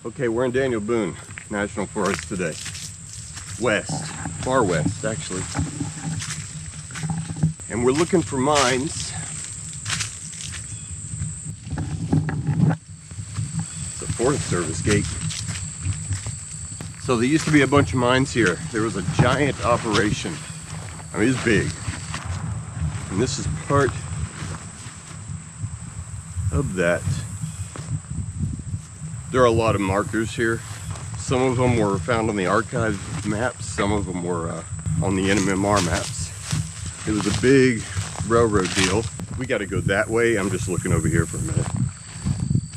Okay, we're in Daniel Boone National Forest today. West, far west actually. And we're looking for mines. It's a Forest Service gate. So there used to be a bunch of mines here. There was a giant operation. I mean, it's big. And this is part of that. There are a lot of markers here. Some of them were found on the archive maps. Some of them were on the NMMR maps. It was a big railroad deal. We got to go that way. I'm just looking over here for a minute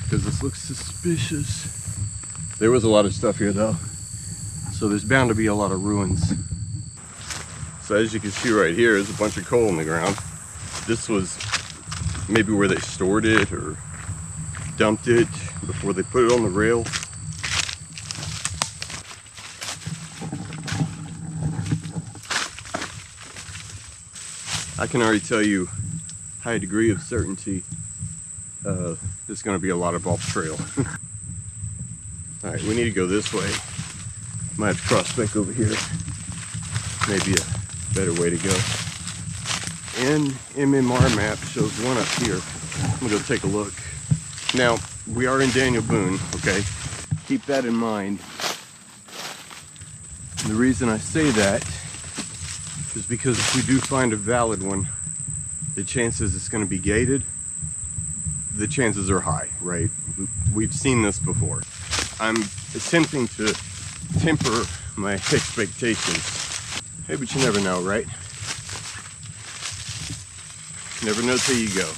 because this looks suspicious. There was a lot of stuff here though. So there's bound to be a lot of ruins. So as you can see right here, there's a bunch of coal in the ground. This was maybe where they stored it or dumped it before they put it on the rail. I can already tell you high degree of certainty there's going to be a lot of off trail. Alright, we need to go this way. Might have to cross back over here. Maybe a better way to go. NMMR map shows one up here. I'm going to go take a look. Now, we are in Daniel Boone, okay? Keep that in mind. And the reason I say that is because if we do find a valid one, the chances it's going to be gated, the chances are high, right? We've seen this before. I'm attempting to temper my expectations. Hey, but you never know, right? Never know till you go.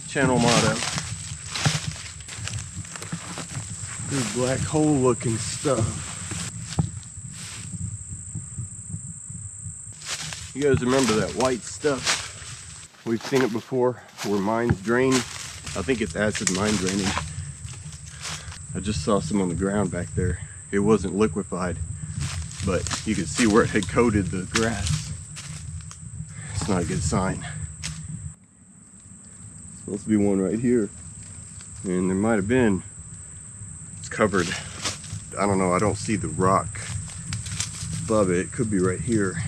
Channel motto. This black hole looking stuff. You guys remember that white stuff? We've seen it before where mines drain. I think it's acid mine drainage. I just saw some on the ground back there. It wasn't liquefied, but you could see where it had coated the grass. It's not a good sign. Supposed to be one right here. And there might have been. It's covered. I don't know, I don't see the rock above it. It could be right here.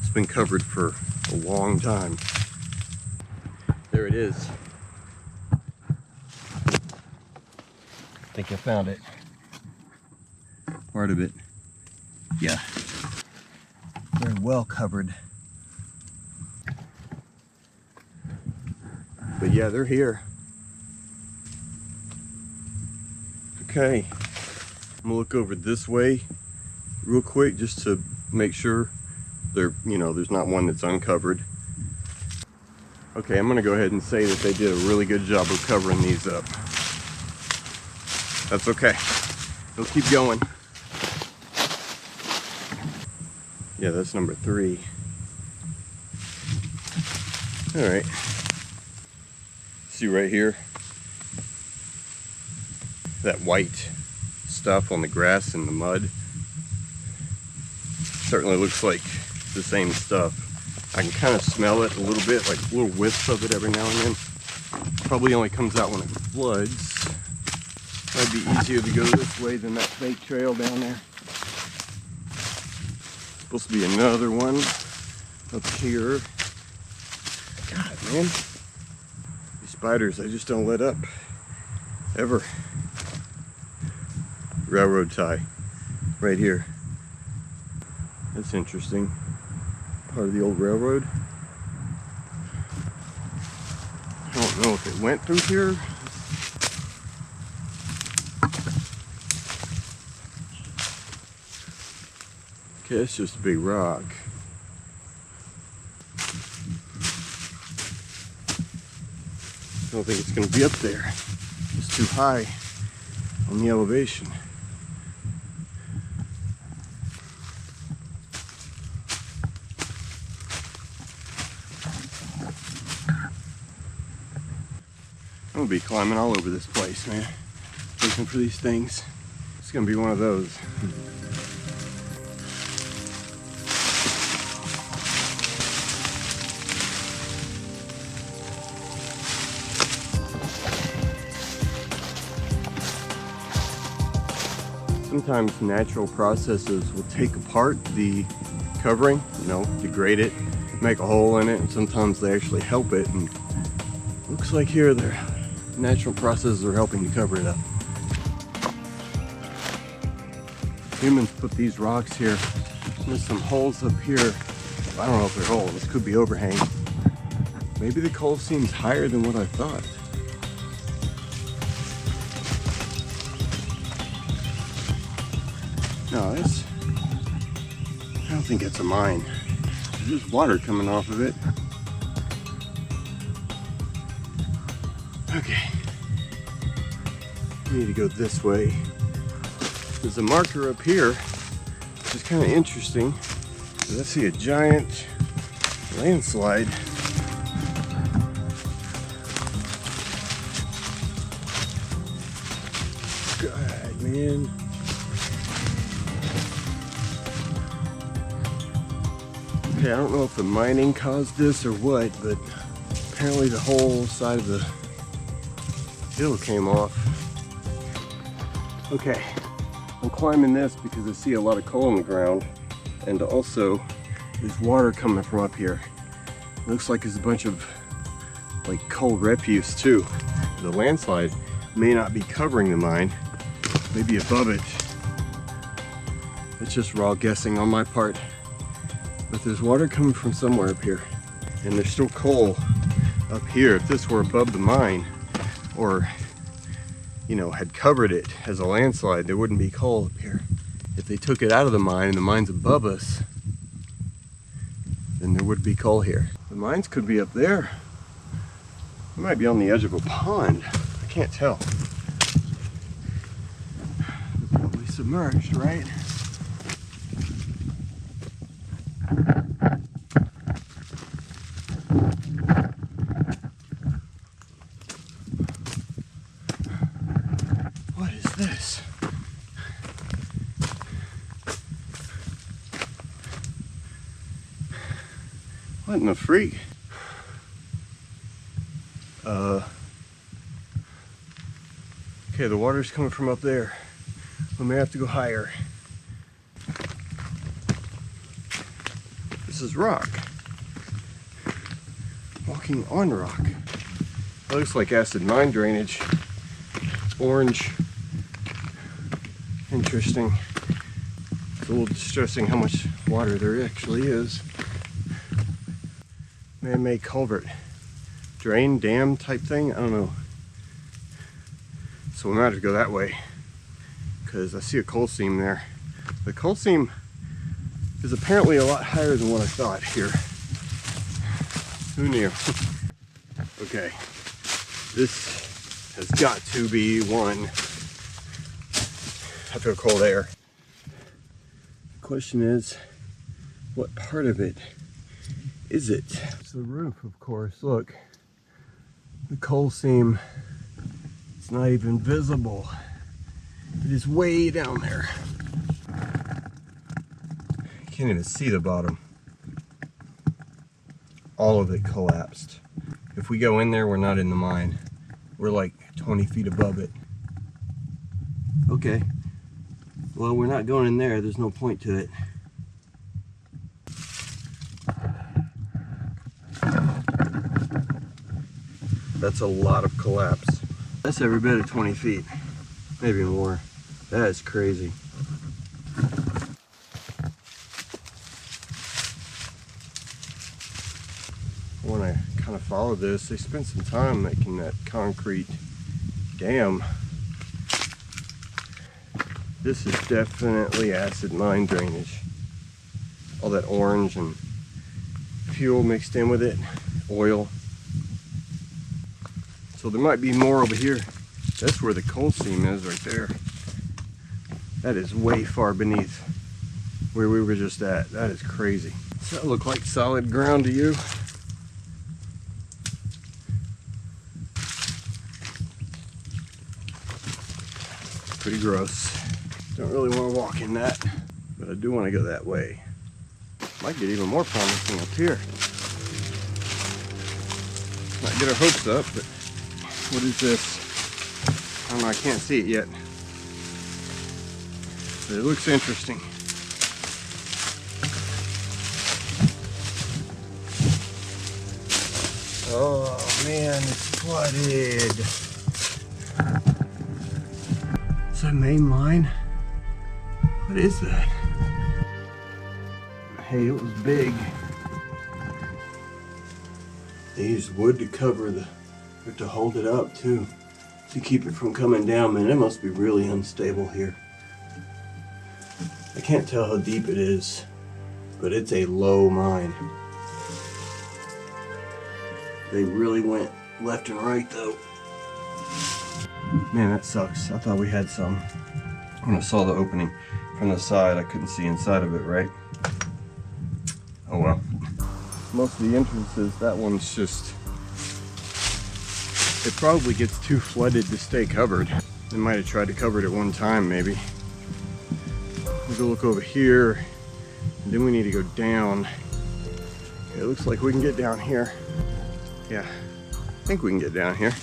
It's been covered for a long time. There it is. I think I found it. Part of it. Yeah. Very well covered. But yeah, they're here. Okay. I'm gonna look over this way real quick just to make sure there's not one that's uncovered. Okay, I'm gonna go ahead and say that they did a really good job of covering these up. That's okay. We'll keep going. Yeah, that's number 3. All right. See right here? That white stuff on the grass and the mud. Certainly looks like the same stuff. I can kind of smell it a little bit, like little whiffs of it every now and then. Probably only comes out when it floods. Might be easier to go this way than that fake trail down there. Supposed to be another one up here. God, man. These spiders, they just don't let up. Ever. Railroad tie. Right here. That's interesting. Part of the old railroad. I don't know if it went through here. Okay, it's just a big rock. I don't think it's going to be up there. It's too high on the elevation. I'm going to be climbing all over this place, man. Looking for these things. It's going to be one of those. Sometimes natural processes will take apart the covering, you know, degrade it, make a hole in it, and sometimes they actually help it. And looks like here their natural processes are helping to cover it up. Humans put these rocks here. There's some holes up here. I don't know if they're holes. This could be overhang. Maybe the coal seam's higher than what I thought. No, this, I don't think it's a mine. There's water coming off of it. Okay. We need to go this way. There's a marker up here, which is kind of interesting. I see a giant landslide. God, man. Okay, I don't know if the mining caused this or what, but apparently the whole side of the hill came off. Okay, I'm climbing this because I see a lot of coal on the ground, and also there's water coming from up here. It looks like there's a bunch of like coal refuse too. The landslide may not be covering the mine, maybe above it. It's just raw guessing on my part. But there's water coming from somewhere up here, and there's still coal up here. If this were above the mine, or you know, had covered it as a landslide, there wouldn't be coal up here. If they took it out of the mine and the mine's above us, then there would be coal here. The mines could be up there. It might be on the edge of a pond. I can't tell. They're probably submerged, right? What is this? What in the freak? Okay, the water's coming from up there. We may have to go higher. This is rock. Walking on rock. It looks like acid mine drainage. Orange. Interesting. It's a little distressing how much water there actually is. Man-made culvert. Drain, dam type thing? I don't know. So we might have to go that way, because I see a coal seam there. The coal seam is apparently a lot higher than what I thought here. Who knew? Okay, this has got to be one. I feel cold air. The question is, what part of it is it? It's the roof, of course. Look, the coal seam, it's not even visible. It is way down there. You can't even see the bottom. All of it collapsed. If we go in there, we're not in the mine. We're like 20 feet above it. Okay. Well, we're not going in there. There's no point to it. That's a lot of collapse. That's every bit of 20 feet, maybe more. That is crazy. I want to kind of follow this. They spent some time making that concrete dam. This is definitely acid mine drainage. All that orange and fuel mixed in with it, oil. So there might be more over here. That's where the coal seam is right there. That is way far beneath where we were just at. That is crazy. Does that look like solid ground to you? Pretty gross. Don't really want to walk in that, but I do want to go that way. Might get even more promising up here. Not get our hopes up, but what is this? I don't know, I can't see it yet. But it looks interesting. Oh man, it's flooded. Is that main line? What is that? Hey, it was big. They used wood to cover to hold it up too, to keep it from coming down. Man, it must be really unstable here. I can't tell how deep it is, but it's a low mine. They really went left and right though. Man, that sucks. I thought we had some. When I saw the opening from the side, I couldn't see inside of it, right? Oh well. Most of the entrances, that one's just, it probably gets too flooded to stay covered. They might have tried to cover it at one time, maybe. We'll go look over here, and then we need to go down. Okay, it looks like we can get down here. Yeah, I think we can get down here.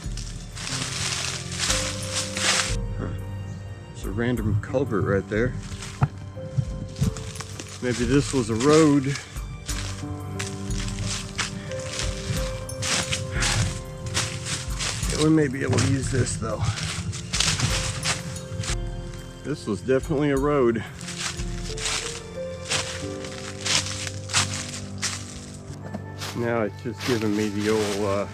Huh. There's a random culvert right there. Maybe this was a road. Yeah, we may be able to use this though. This was definitely a road. Now it's just giving me the old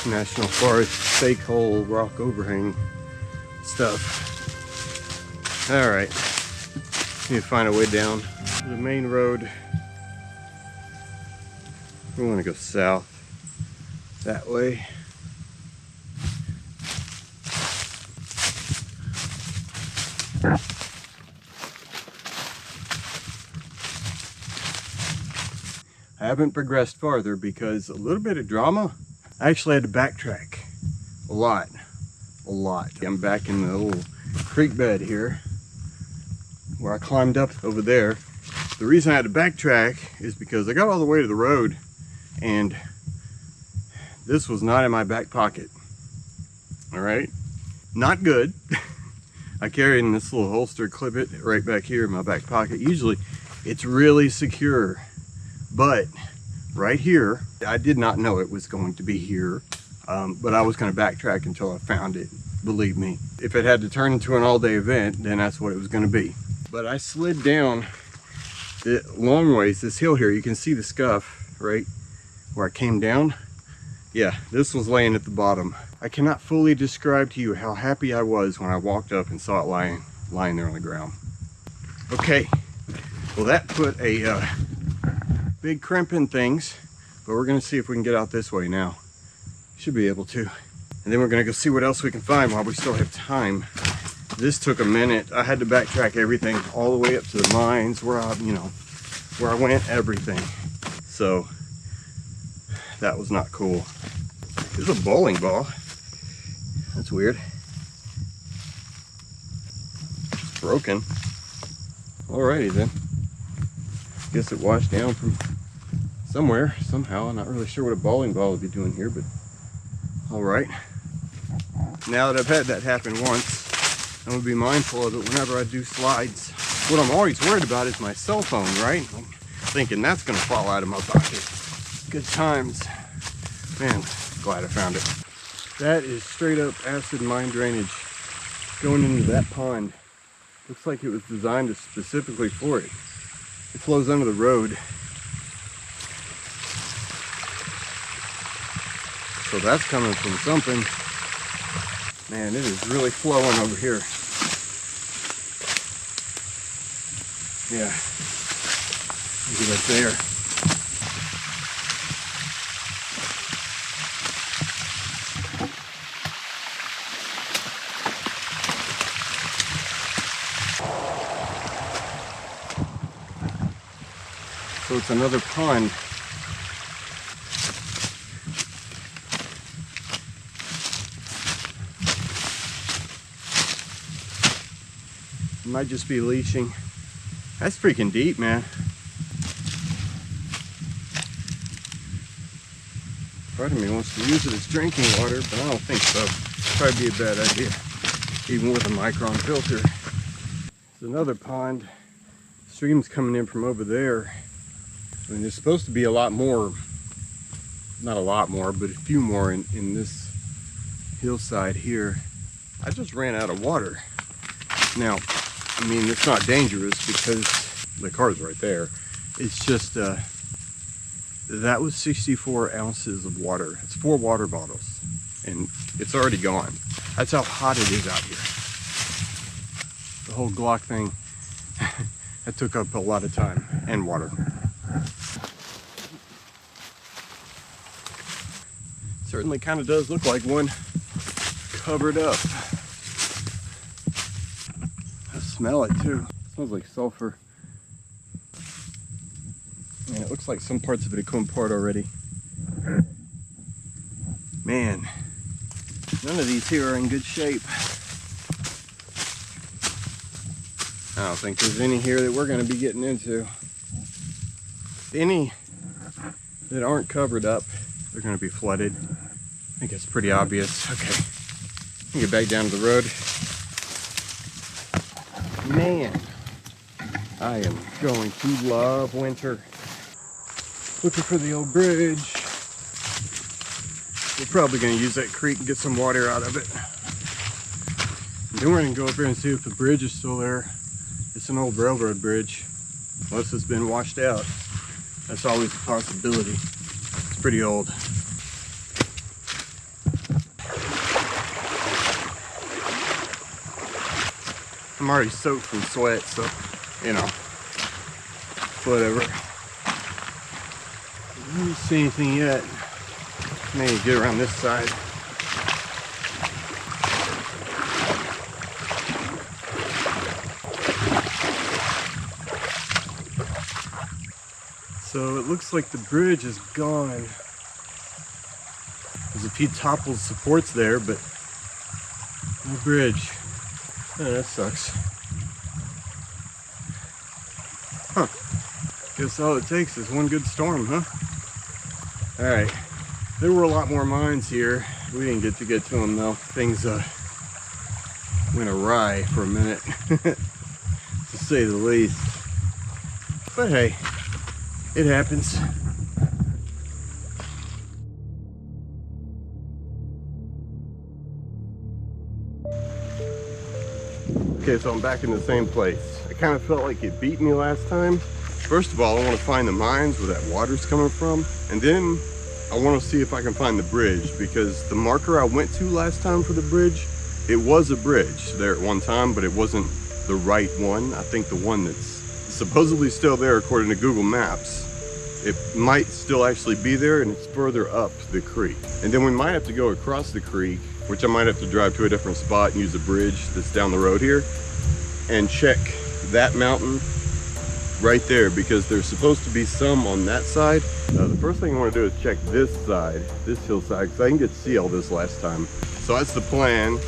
National Forest fake hole rock overhang stuff. Alright, need to find a way down the main road. We want to go south that way. I haven't progressed farther because a little bit of drama. I actually had to backtrack a lot. I'm back in the little creek bed here where I climbed up over there. The reason I had to backtrack is because I got all the way to the road and this was not in my back pocket. All right, not good. I carry in this little holster, clip it right back here in my back pocket. Usually it's really secure. But right here, I did not know it was going to be here, but I was going to backtrack until I found it, believe me. If it had to turn into an all-day event, then that's what it was going to be. But I slid down the long ways, this hill here. You can see the scuff, right, where I came down. Yeah, this was laying at the bottom. I cannot fully describe to you how happy I was when I walked up and saw it lying there on the ground. Okay, well that put a big crimp in things, but we're gonna see if we can get out this way now. Should be able to. And then we're gonna go see what else we can find while we still have time. This took a minute. I had to backtrack everything all the way up to the mines where I went, everything. So that was not cool. There's a bowling ball. That's weird. It's broken. Alrighty then. Guess it washed down from somewhere, somehow. I'm not really sure what a bowling ball would be doing here, but all right. Now that I've had that happen once, I'm gonna be mindful of it whenever I do slides. What I'm always worried about is my cell phone, right? I'm thinking that's gonna fall out of my pocket. Good times. Man, glad I found it. That is straight up acid mine drainage going into that pond. Looks like it was designed specifically for it. It flows under the road. So that's coming from something. Man, it is really flowing over here. Yeah. Look at that there. So it's another pond. It might just be leaching. That's freaking deep, man. Part of me wants to use it as drinking water, but I don't think so. Probably be a bad idea, even with a micron filter. There's another pond. Stream's coming in from over there. I mean, there's supposed to be a lot more, not a lot more, but a few more in this hillside here. I just ran out of water. Now, I mean, it's not dangerous because the car's right there. It's just, that was 64 ounces of water. It's 4 water bottles, and it's already gone. That's how hot it is out here. The whole Glock thing, that took up a lot of time and water. Certainly kind of does look like one covered up. I smell it too. It smells like sulfur. Man, it looks like some parts of it have come apart already. Man, none of these here are in good shape. I don't think there's any here that we're going to be getting into. Any that aren't covered up, they're going to be flooded. I think it's pretty obvious. Okay, let me get back down to the road. Man, I am going to love winter. Looking for the old bridge. We're probably going to use that creek and get some water out of it. Then we're going to go up here and see if the bridge is still there. It's an old railroad bridge, unless it's been washed out. That's always a possibility. It's pretty old. I'm already soaked from sweat, so, you know, whatever. I don't see anything yet. Maybe get around this side. So it looks like the bridge is gone. There's a few toppled supports there, but no bridge. Oh, that sucks. Huh. Guess all it takes is one good storm, huh? Alright. There were a lot more mines here. We didn't get to them though. Things went awry for a minute, to say the least. But hey, it happens. Okay, so I'm back in the same place. I kind of felt like it beat me last time. First of all, I want to find the mines where that water's coming from, and then I want to see if I can find the bridge, because the marker I went to last time for the bridge, it was a bridge there at one time, but it wasn't the right one. I think the one that's supposedly still there according to Google Maps, it might still actually be there, and it's further up the creek. And then we might have to go across the creek, which I might have to drive to a different spot and use a bridge that's down the road here and check that mountain right there, because there's supposed to be some on that side. The first thing I want to do is check this side, this hillside, because I didn't get to see all this last time. So that's the plan.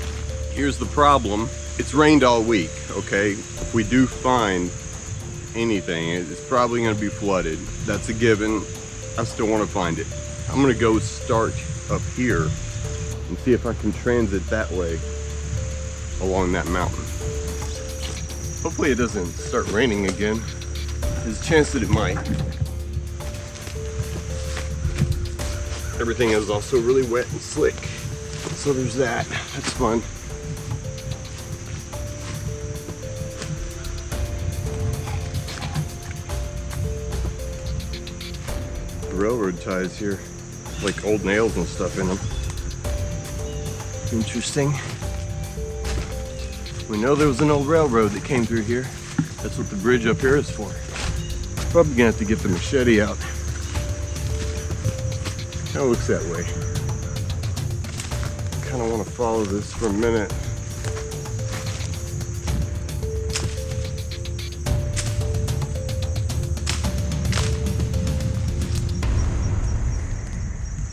Here's the problem. It's rained all week, okay? If we do find anything, it's probably going to be flooded. That's a given. I still want to find it. I'm going to go start up here and see if I can transit that way along that mountain. Hopefully it doesn't start raining again. There's a chance that it might. Everything is also really wet and slick, so there's that. That's fun. The railroad ties here, like old nails and stuff in them. Interesting. We know there was an old railroad that came through here. That's what the bridge up here is for. Probably gonna have to get the machete out. Kind of looks that way. Kind of want to follow this for a minute.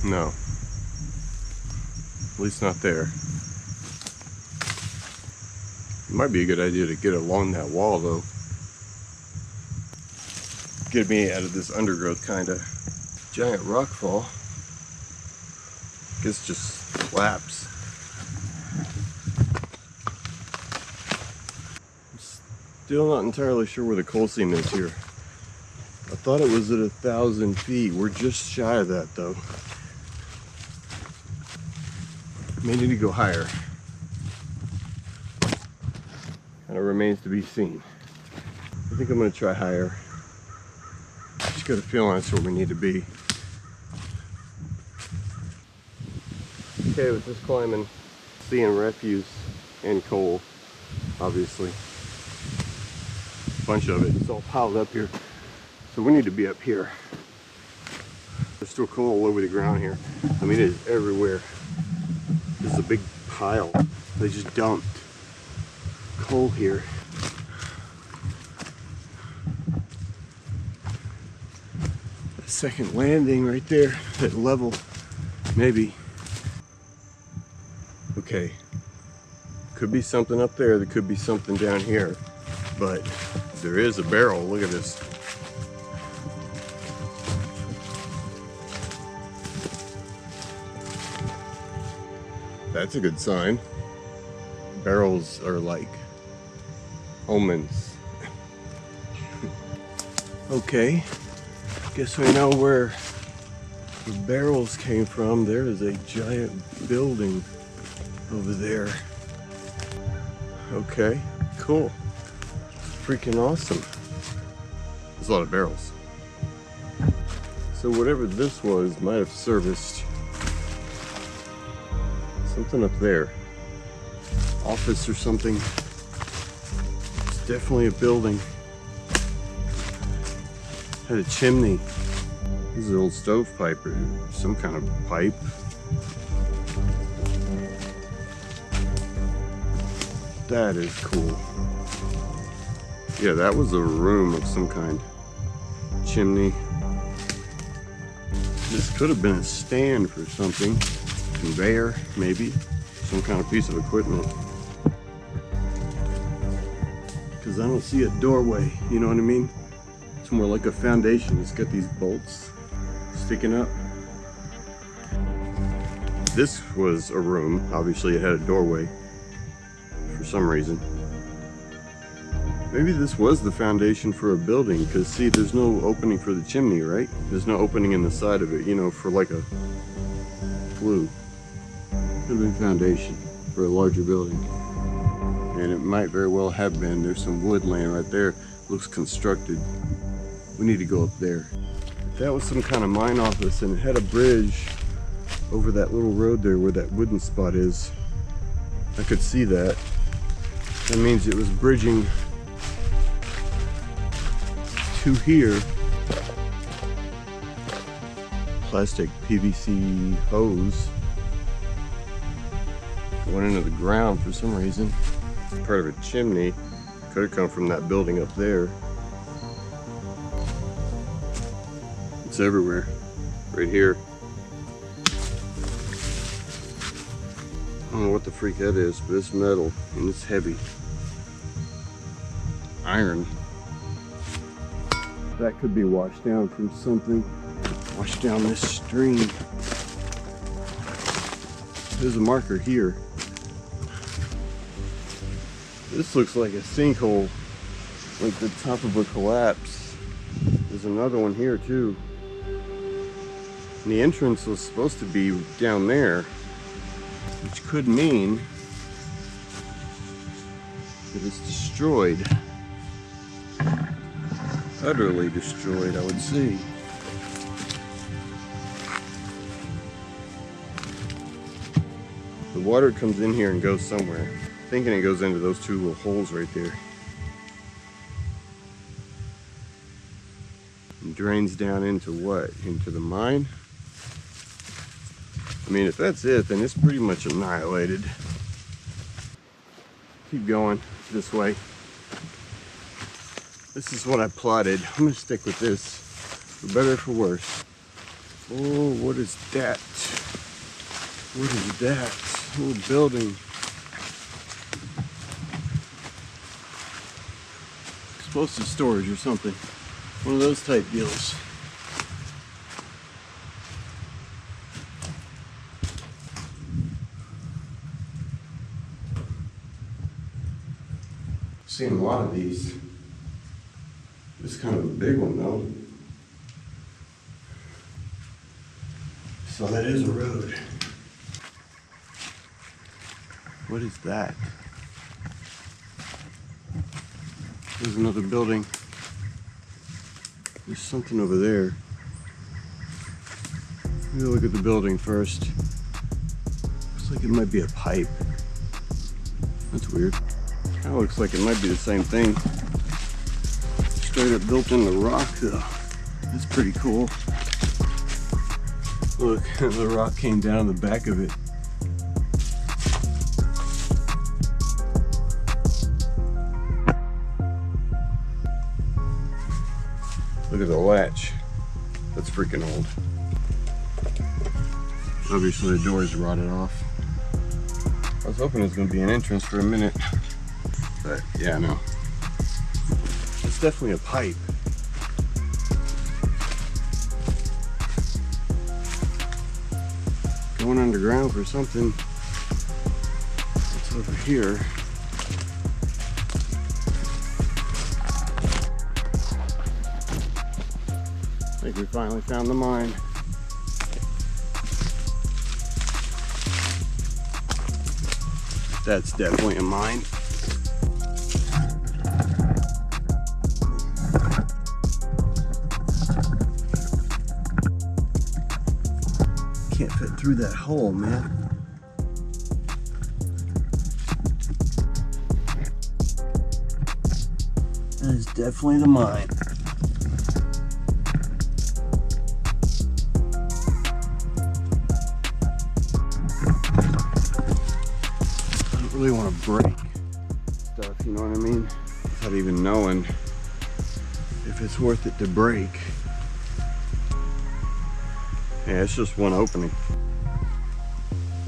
No. At least not there. It might be a good idea to get along that wall though. Get me out of this undergrowth kinda. Giant rock fall. Guess just collapse. Still not entirely sure where the coal seam is here. I thought it was at 1,000 feet. We're just shy of that though. May need to go higher. And it remains to be seen. I think I'm gonna try higher. Just got a feeling that's where we need to be. Okay, with this climbing, seeing refuse and coal, obviously. A bunch of it. It's all piled up here. So we need to be up here. There's still coal all over the ground here. I mean, it is everywhere. This is a big pile. They just dumped coal here. That second landing right there, that level, maybe. Okay, could be something up there, there could be something down here, but there is a barrel. Look at this. That's a good sign. Barrels are like omens. Okay, guess we know where the barrels came from. There is a giant building over there. Okay, cool. Freaking awesome. There's a lot of barrels. So whatever this was might have serviced something up there. Office or something. It's definitely a building. Had a chimney. This is an old stovepipe or some kind of pipe. That is cool. Yeah, that was a room of some kind. Chimney. This could have been a stand for something. Conveyor, maybe. Some kind of piece of equipment. Because I don't see a doorway, you know what I mean? It's more like a foundation. It's got these bolts sticking up. This was a room. Obviously it had a doorway for some reason. Maybe this was the foundation for a building, because see, there's no opening for the chimney, right? There's no opening in the side of it, you know, for like a flue. Could have been foundation for a larger building. And it might very well have been. There's some wood laying right there. Looks constructed. We need to go up there. That was some kind of mine office, and it had a bridge over that little road there where that wooden spot is. I could see that. That means it was bridging to here. Plastic PVC hose went into the ground for some reason. Part of a chimney. Could have come from that building up there. It's everywhere. Right here. I don't know what the freak that is, but it's metal and it's heavy. Iron. That could be washed down from something. Washed down this stream. There's a marker here. This looks like a sinkhole, like the top of a collapse. There's another one here too. And the entrance was supposed to be down there, which could mean that it's destroyed. Utterly destroyed, I would say. The water comes in here and goes somewhere. I'm thinking it goes into those two little holes right there. And drains down into what? Into the mine? I mean, if that's it, then it's pretty much annihilated. Keep going this way. This is what I plotted. I'm gonna stick with this, for better or for worse. Oh, what is that? What is that? A little building. Explosive storage or something. One of those type deals. Seen a lot of these. This is kind of a big one though. So that is a road. What is that? There's another building. There's something over there. Maybe look at the building first. Looks like it might be a pipe. That's weird. Kind of looks like it might be the same thing. Straight up built in the rock though. That's pretty cool. Look, the rock came down the back of it. Look at the latch. That's freaking old. Obviously the door is rotted off. I was hoping it was going to be an entrance for a minute. But yeah, no. It's definitely a pipe. Going underground for something. What's over here? I think we finally found the mine. That's definitely a mine. Can't fit through that hole, man. That is definitely the mine. Really want to break stuff, you know what I mean? Without even knowing if it's worth it to break. Yeah, it's just one opening.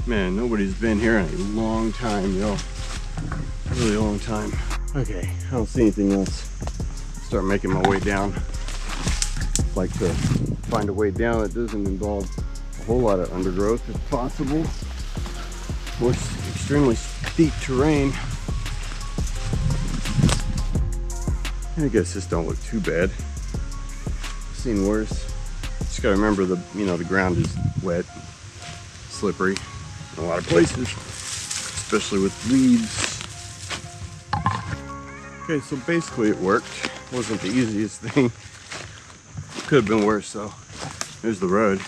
Man, nobody's been here in a long time, yo. A really long time. Okay, I don't see anything else. Start making my way down. Like to find a way down that doesn't involve a whole lot of undergrowth if possible. Or extremely steep terrain. I guess this don't look too bad. I've seen worse. Just gotta remember the ground is wet, slippery in a lot of places, especially with weeds. Okay, so basically it worked. Wasn't the easiest thing. Could have been worse though. There's the road.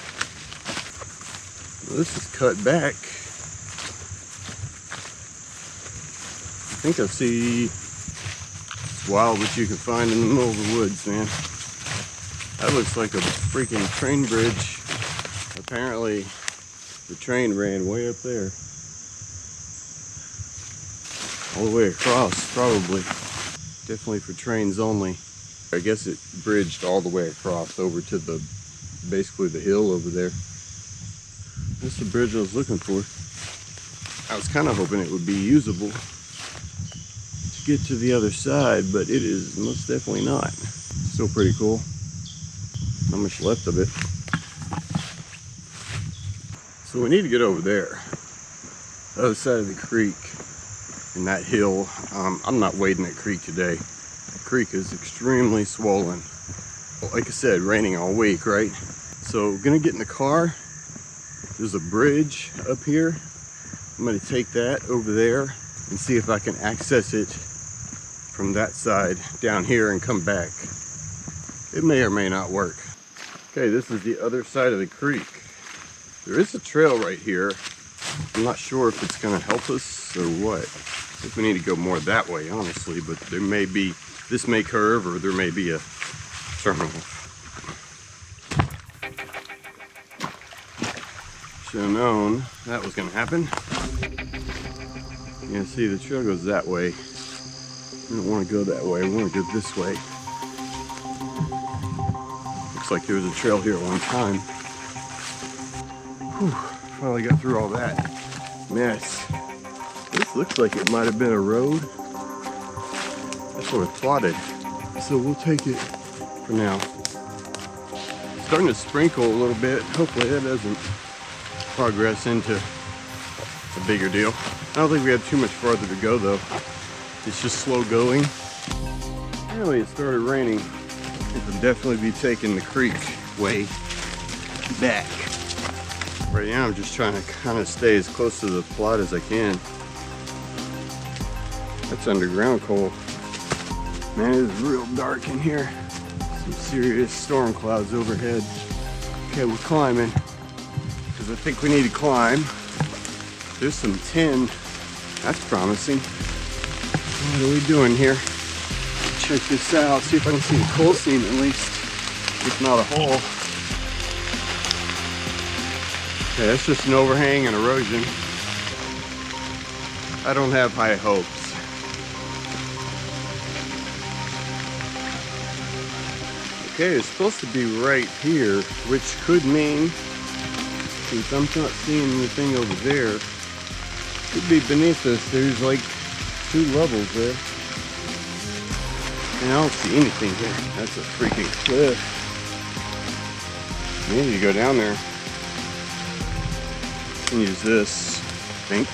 Well, this is cut back. I think I see wild what you can find in the middle of the woods, man. That looks like a freaking train bridge. Apparently the train ran way up there. All the way across, probably. Definitely for trains only. I guess it bridged all the way across over to basically the hill over there. That's the bridge I was looking for. I was kind of hoping it would be usable to get to the other side, but it is most definitely not. Still pretty cool. Not much left of it. So we need to get over there. The other side of the creek and that hill. I'm not wading that creek today. The creek is extremely swollen. Like I said, raining all week, right? So gonna get in the car. There's a bridge up here. I'm gonna take that over there and see if I can access it from that side down here and come back. It may or may not work. Okay, this is the other side of the creek. There is a trail right here. I'm not sure if it's gonna help us or what. I think we need to go more that way, honestly, but there may be, this may curve or there may be a terminal. Should have known that was gonna happen. Yeah, see, the trail goes that way. We don't want to go that way, we want to go this way. Looks like there was a trail here at one time. Whew, finally got through all that mess. This looks like it might have been a road. That's what I plotted. So we'll take it for now. It's starting to sprinkle a little bit. Hopefully that doesn't progress into a bigger deal. I don't think we have too much farther to go though. It's just slow going. Apparently it started raining. I think we'll definitely be taking the creek way back. Right now I'm just trying to kind of stay as close to the plot as I can. That's underground coal. Man, it is real dark in here. Some serious storm clouds overhead. Okay, we're climbing, because I think we need to climb. There's some tin. That's promising. What are we doing here? Check this out. See if I can see the coal seam at least, if not a hole. Okay, that's just an overhang and erosion. I don't have high hopes. Okay, it's supposed to be right here, which could mean, since I'm not seeing anything over there, could be beneath us. There's like 2 levels there. And I don't see anything here. That's a freaking cliff. We need to go down there. I can use this, I think.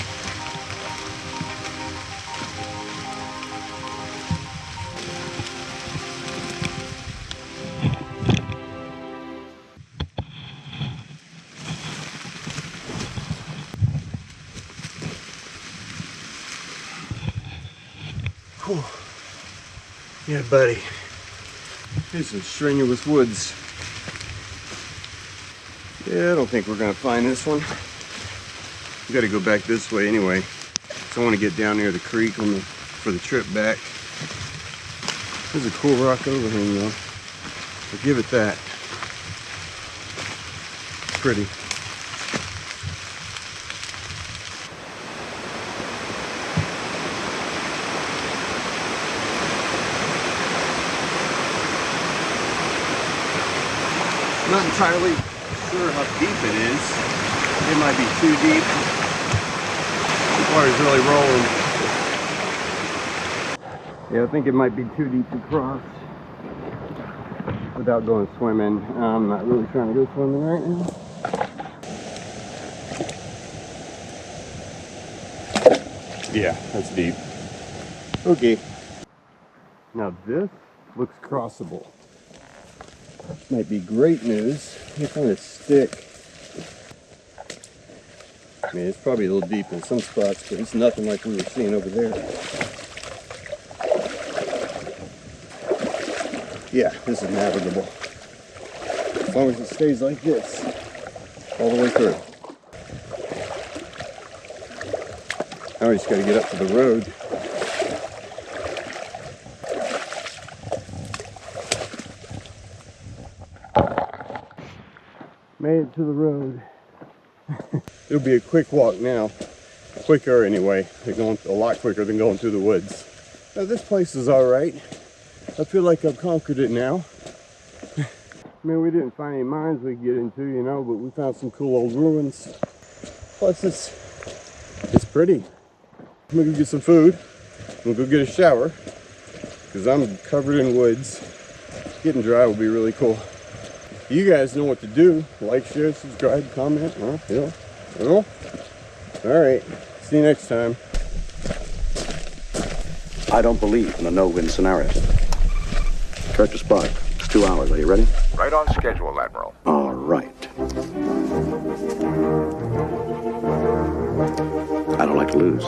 Whew. Yeah, buddy. There's some strenuous woods. Yeah, I don't think we're gonna find this one. We gotta go back this way anyway. So I want to get down near the creek for the trip back. There's a cool rock overhang though. I'll give it that. Pretty. I'm not entirely sure how deep it is. It might be too deep. The water's really rolling. Yeah, I think it might be too deep to cross without going swimming. I'm not really trying to go swimming right now. Yeah, that's deep. Okay. Now this looks crossable. Might be great news. It's on a stick. I mean, it's probably a little deep in some spots, but it's nothing like we were seeing over there. Yeah, this is navigable. As long as it stays like this, all the way through. Now we just got to get up to the road. Made it to the road. It'll be a quick walk now. Quicker anyway. They're going a lot quicker than going through the woods. Now this place is alright. I feel like I've conquered it now. I mean, we didn't find any mines we could get into, you know, but we found some cool old ruins. Plus it's pretty. I'm gonna go get some food. We'll go get a shower, because I'm covered in woods. Getting dry will be really cool. You guys know what to do. Like, share, subscribe, comment. All right. See you next time. I don't believe in a no-win scenario. Kurt to Spark. It's 2 hours. Are you ready? Right on schedule, Admiral. All right. I don't like to lose.